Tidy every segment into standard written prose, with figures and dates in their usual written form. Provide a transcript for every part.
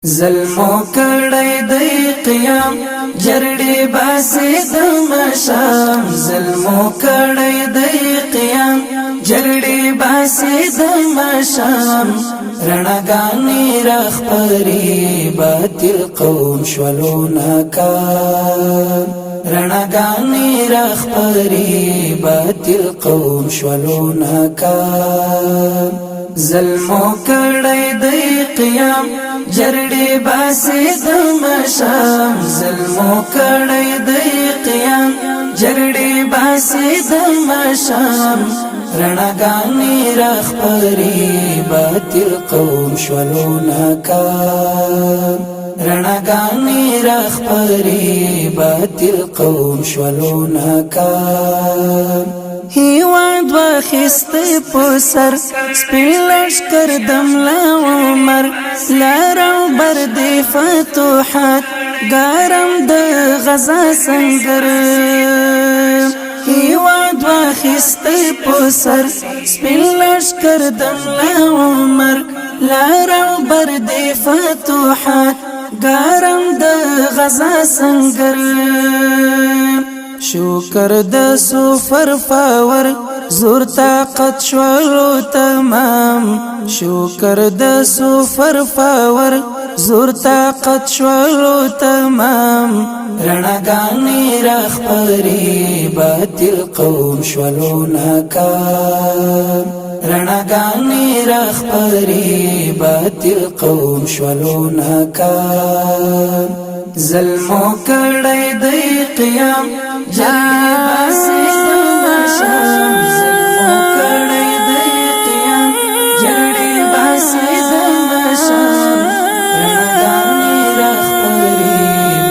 ظلمو کړی دی قیام جرړې باسي د مشام ظلمو کړی دی قیام جرړې باسي د مشام رڼاګانې رخپري باطل قوم شولو ناکام رڼاګانې رخپري باطل قوم شولو ناکام ظلمو کړی دی قیام جرړې باسي د مشام ظلمو کړی دی قیام جرړې باسي د مشام رڼاګانې رخپري باطل قوم شولو ناکام رڼاګانې رخپري باطل قوم شولو ناکام هیواد واخیستی پسر سپیلش کردم لا عمر لارو بردی فتوحات گارم د غزا سنگر هیواد واخیستی پسر سپیلش کردم لا عمر لارو بردی فتوحات گارم د غزا سنگر شکر د سفر فاور زور طاقت شولو تمام شکر د سفر فاور زور طاقت شولو تمام رڼاګانې رخپري باطل قوم شولو ناکام رڼاګانې رخپري باطل قوم شولو ناکام ظلمو کړی دی قیام جرړې باسي د مشام ظلمو کړی دی قیام جرړې باسي د مشام رڼاګانې رخپري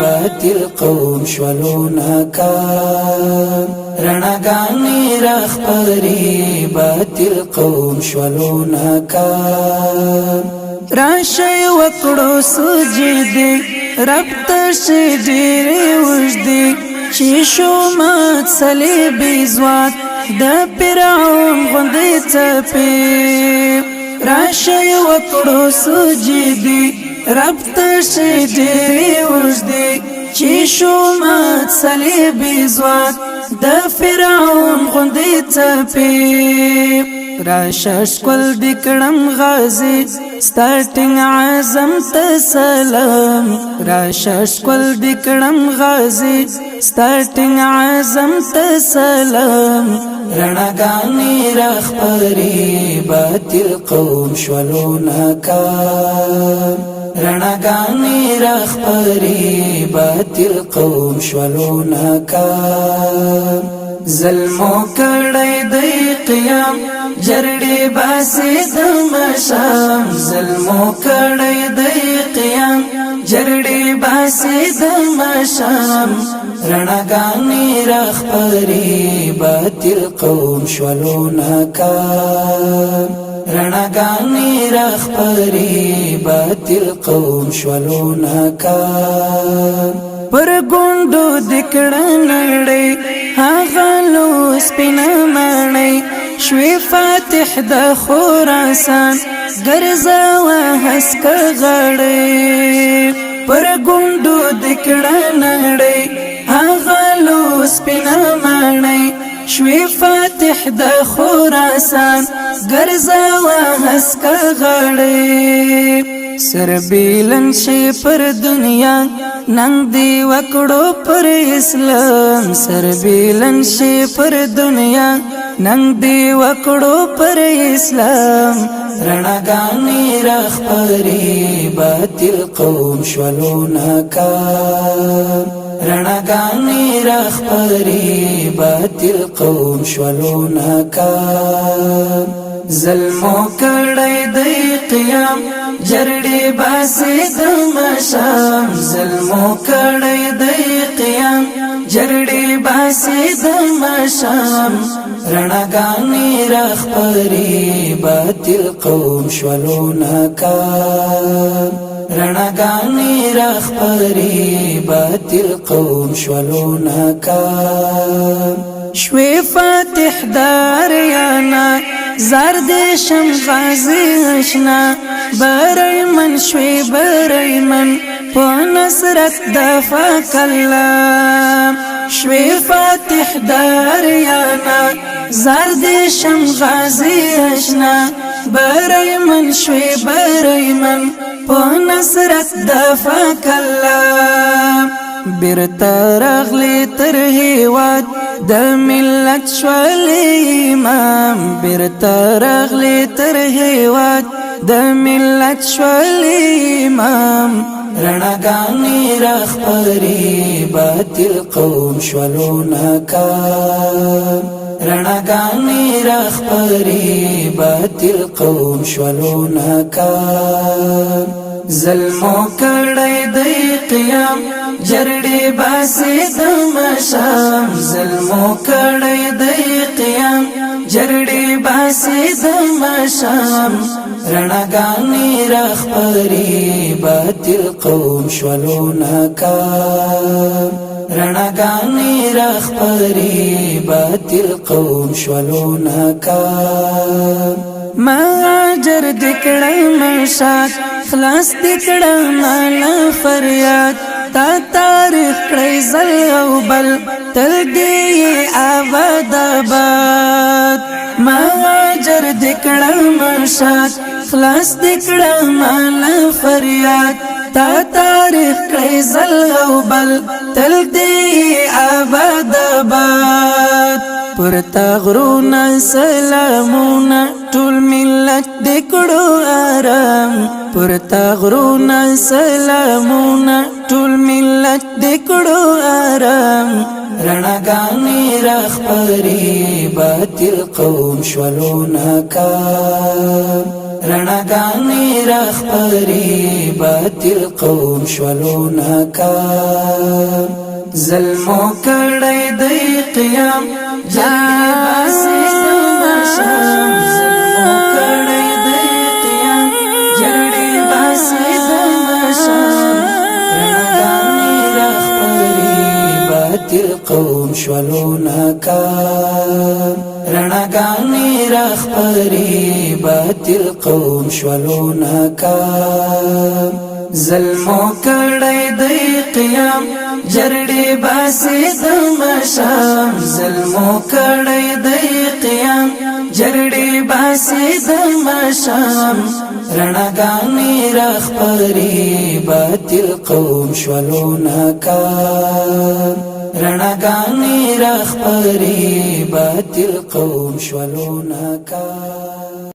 باطل قوم شولو ناکام رڼاګانې رخپري باطل قوم شولو ناکام راشي وکړو سجدي رب تشي ډېرې وژدې چې شو مات صلیبي ځواک د فرعون غوندې څپې راشي وکړو سجدي رب تشي ډېرې وژدې چې شو مات صلیبي ځواک د فرعون غوندې څپې راشش کول دکړم غازی سٹارټینګ اعظم ته سلام راشش کول دکړم غازی سٹارټینګ اعظم ته سلام رڼاګانې رخپري باطل قوم شولو ناکام رڼاګانې رخپري باطل قوم شولو ناکام ظلمو کړی دی قیام جرړې باسي د مشام ظلمو کړی دی قیام جرړې باسي د مشام رڼاګانې رخپري باطل قوم شولو ناکام رڼاګانې رخپري باطل قوم شولو ناکام پر ګوندو دکړه نړۍ هغه لو سپینه مړۍ شوی فاتح د خراسان ګرځاوه هسک غړې پر ګوندو دکړه نړۍ هغه لو سپینه مړۍ شوی فاتح د خراسان ګرځاوه هسک غړې سربیلن شي پر دنیا نن دی وکړو پر اسلام سربیلن شي پر دنیا نن دی وکړو پر اسلام رڼاګانې رخپري باطل قوم شولو ناکام رڼاګانې رخپري باطل قوم شولو ناکام ظلمو کړی دی قیام جرړې باسي د مشام ظلمو کړی دی قیام جرړې باسي د مشام رڼاګانې رخپري باطل قوم شولو ناکام رڼاګانې رخپري باطل قوم شولو ناکام شوی فاتح داریانا زرد شم غازی اشنا برای من شوی برای من په نصرت دفاق الله شوی فاتح دریانا زرد شم غازی اشنا برای من شوی برای من په نصرت دفاق الله بیرته راغلی تر هیواد د ملت شول امام بیرته راغلی تر هیواد د ملت شول امام رڼاګانې راخپري باطل قوم شولو ناکام رڼاګانې راخپري باطل قوم شولو ناکام ظلمو کړی دی قیام جرړې باسي د مشام ظلمو کړی دی قیام جرړې باسي د مشام رڼاګانې راخپري باطل قوم شولو ناکام رڼاګانې راخپري باطل قوم شولو ناکام ماجر دکړه مشات خلاص دکړه مال فریاد تا تاریخ کړی زل او بل تل دی آباد آباد ماجر دکړه مشات خلاص دکړه مال فریاد تا تاریخ کړی زل او بل تل دی آباد آباد پرتا غرونا سلامونا ټول ملت دکړو آرام پرتا غرونا سلامونا ټول ملت دکړو آرام رڼاګانې راخپري باطل قوم شولو ناکام رڼاګانې راخپري باطل قوم شولو ناکام ظلمو کړی دی قیام جرړې باسي د مشام ظلمو کړی دی قیام جرړې باسي د مشام رڼاګانې راخپري باطل قوم شولو ناکام رڼاګانې راخپري باطل قوم شولو ناکام ظلمو کړی دی قیام جرړې باسي د مشام ظلمو کړی دی قیام جرړې باسي د مشام رڼاګانې راخپري باطل قوم شولو ناکام رڼاګانې راخپري باطل قوم شولو ناکام